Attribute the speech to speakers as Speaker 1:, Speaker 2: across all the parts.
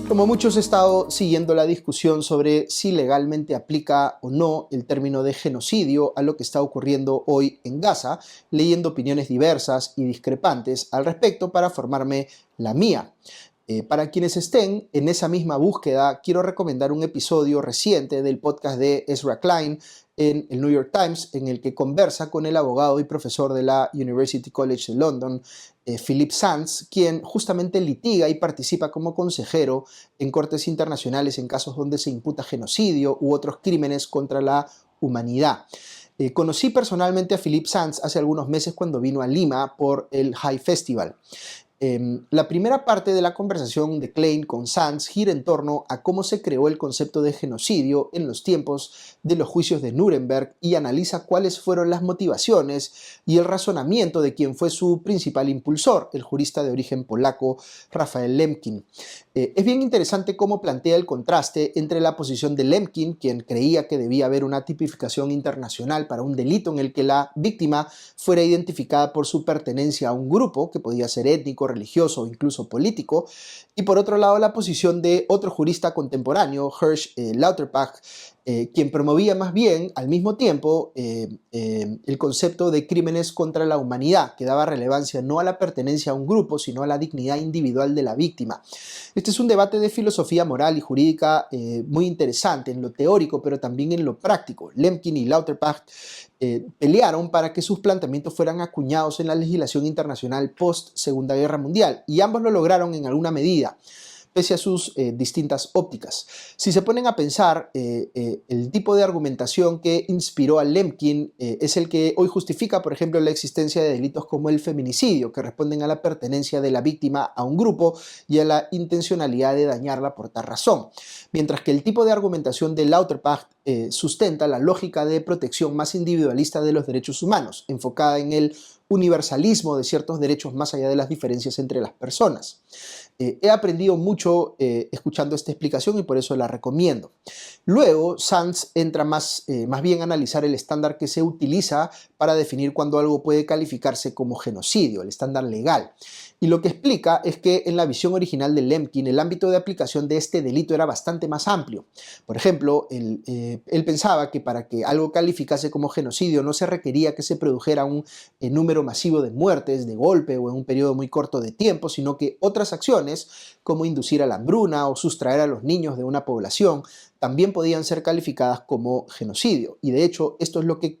Speaker 1: Como muchos he estado siguiendo la discusión sobre si legalmente aplica o no el término de genocidio a lo que está ocurriendo hoy en Gaza, leyendo opiniones diversas y discrepantes al respecto para formarme la mía. Para quienes estén en esa misma búsqueda, quiero recomendar un episodio reciente del podcast de Ezra Klein en el New York Times, en el que conversa con el abogado y profesor de la University College de London, Philip Sands, quien justamente litiga y participa como consejero en cortes internacionales en casos donde se imputa genocidio u otros crímenes contra la humanidad. Conocí personalmente a Philip Sands hace algunos meses cuando vino a Lima por el High Festival. La primera parte de la conversación de Klein con Sands gira en torno a cómo se creó el concepto de genocidio en los tiempos de los juicios de Nuremberg y analiza cuáles fueron las motivaciones y el razonamiento de quien fue su principal impulsor, el jurista de origen polaco Raphael Lemkin. Es bien interesante cómo plantea el contraste entre la posición de Lemkin, quien creía que debía haber una tipificación internacional para un delito en el que la víctima fuera identificada por su pertenencia a un grupo, que podía ser étnico, religioso o incluso político, y por otro lado la posición de otro jurista contemporáneo, Hersch Lauterpacht, quien promovía más bien al mismo tiempo el concepto de crímenes contra la humanidad, que daba relevancia no a la pertenencia a un grupo, sino a la dignidad individual de la víctima. Este es un debate de filosofía moral y jurídica muy interesante en lo teórico, pero también en lo práctico. Lemkin y Lauterpacht pelearon para que sus planteamientos fueran acuñados en la legislación internacional post-Segunda Guerra Mundial, y ambos lo lograron en alguna medida, pese a sus distintas ópticas. Si se ponen a pensar, el tipo de argumentación que inspiró a Lemkin es el que hoy justifica, por ejemplo, la existencia de delitos como el feminicidio, que responden a la pertenencia de la víctima a un grupo y a la intencionalidad de dañarla por tal razón. Mientras que el tipo de argumentación de Lauterpacht sustenta la lógica de protección más individualista de los derechos humanos, enfocada en el universalismo de ciertos derechos más allá de las diferencias entre las personas. He aprendido mucho escuchando esta explicación y por eso la recomiendo. Luego, Sands entra más bien a analizar el estándar que se utiliza para definir cuándo algo puede calificarse como genocidio, el estándar legal. Y lo que explica es que en la visión original de Lemkin, el ámbito de aplicación de este delito era bastante más amplio. Por ejemplo, él pensaba que para que algo calificase como genocidio no se requería que se produjera un número masivo de muertes de golpe o en un periodo muy corto de tiempo, sino que otras acciones, como inducir a la hambruna o sustraer a los niños de una población, también podían ser calificadas como genocidio. Y de hecho, esto es lo que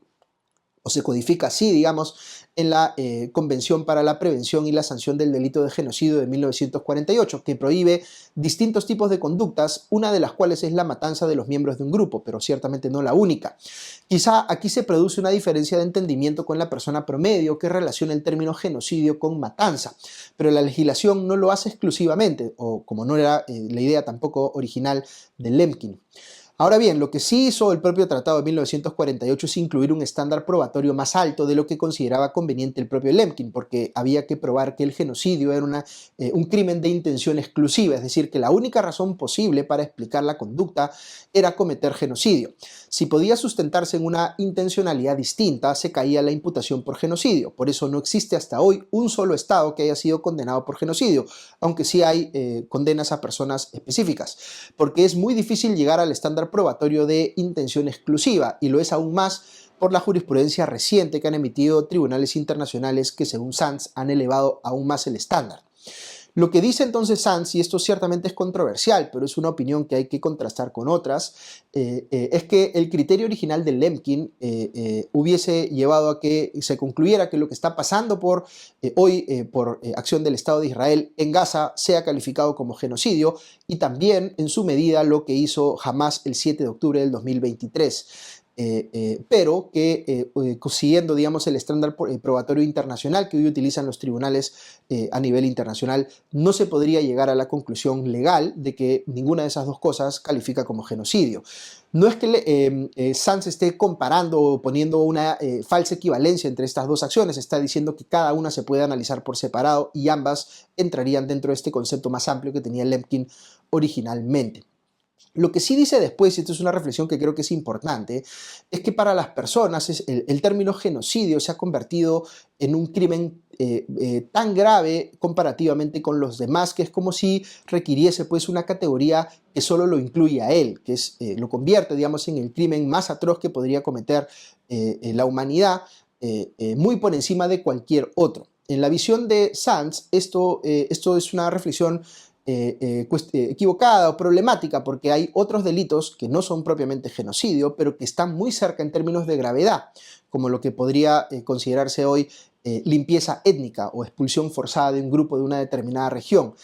Speaker 1: se codifica así, digamos, en la Convención para la Prevención y la Sanción del Delito de Genocidio de 1948, que prohíbe distintos tipos de conductas, una de las cuales es la matanza de los miembros de un grupo, pero ciertamente no la única. Quizá aquí se produce una diferencia de entendimiento con la persona promedio que relaciona el término genocidio con matanza, pero la legislación no lo hace exclusivamente, o como no era la idea tampoco original de Lemkin. Ahora bien, lo que sí hizo el propio Tratado de 1948 es incluir un estándar probatorio más alto de lo que consideraba conveniente el propio Lemkin, porque había que probar que el genocidio era un crimen de intención exclusiva, es decir, que la única razón posible para explicar la conducta era cometer genocidio. Si podía sustentarse en una intencionalidad distinta, se caía la imputación por genocidio. Por eso no existe hasta hoy un solo Estado que haya sido condenado por genocidio, aunque sí hay condenas a personas específicas, porque es muy difícil llegar al estándar probatorio de intención exclusiva, y lo es aún más por la jurisprudencia reciente que han emitido tribunales internacionales que, según Sands, han elevado aún más el estándar. Lo que dice entonces Sands, y esto ciertamente es controversial, pero es una opinión que hay que contrastar con otras, es que el criterio original de Lemkin hubiese llevado a que se concluyera que lo que está pasando hoy por acción del Estado de Israel en Gaza sea calificado como genocidio, y también en su medida lo que hizo Hamas el 7 de octubre del 2023. Pero que siguiendo, digamos, el estándar probatorio internacional que hoy utilizan los tribunales a nivel internacional, no se podría llegar a la conclusión legal de que ninguna de esas dos cosas califica como genocidio. No es que Sands esté comparando o poniendo una falsa equivalencia entre estas dos acciones, está diciendo que cada una se puede analizar por separado y ambas entrarían dentro de este concepto más amplio que tenía Lemkin originalmente. Lo que sí dice después, y esto es una reflexión que creo que es importante, es que para las personas el término genocidio se ha convertido en un crimen tan grave comparativamente con los demás, que es como si requiriese pues una categoría que solo lo incluye a él, que es, lo convierte, digamos, en el crimen más atroz que podría cometer la humanidad, muy por encima de cualquier otro. En la visión de Sands, esto es una reflexión equivocada o problemática, porque hay otros delitos que no son propiamente genocidio, pero que están muy cerca en términos de gravedad, como lo que podría considerarse hoy limpieza étnica o expulsión forzada de un grupo de una determinada región.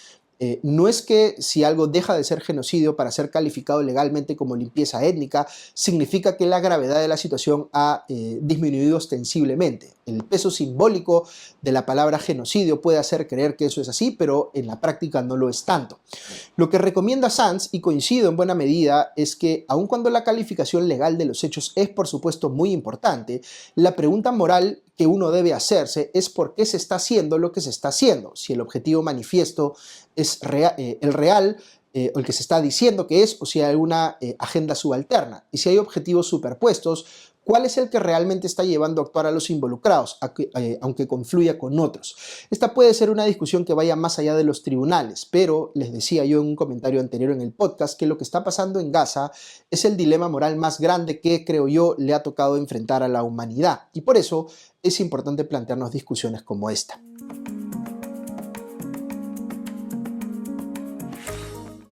Speaker 1: No es que si algo deja de ser genocidio para ser calificado legalmente como limpieza étnica, significa que la gravedad de la situación ha disminuido ostensiblemente. El peso simbólico de la palabra genocidio puede hacer creer que eso es así, pero en la práctica no lo es tanto. Lo que recomienda Sands, y coincido en buena medida, es que aun cuando la calificación legal de los hechos es por supuesto muy importante, la pregunta moral que uno debe hacerse es por qué se está haciendo lo que se está haciendo. Si el objetivo manifiesto es el real, o el que se está diciendo que es, o si hay alguna agenda subalterna. Y si hay objetivos superpuestos, ¿cuál es el que realmente está llevando a actuar a los involucrados, aunque confluya con otros? Esta puede ser una discusión que vaya más allá de los tribunales, pero les decía yo en un comentario anterior en el podcast que lo que está pasando en Gaza es el dilema moral más grande que, creo yo, le ha tocado enfrentar a la humanidad. Y por eso es importante plantearnos discusiones como esta.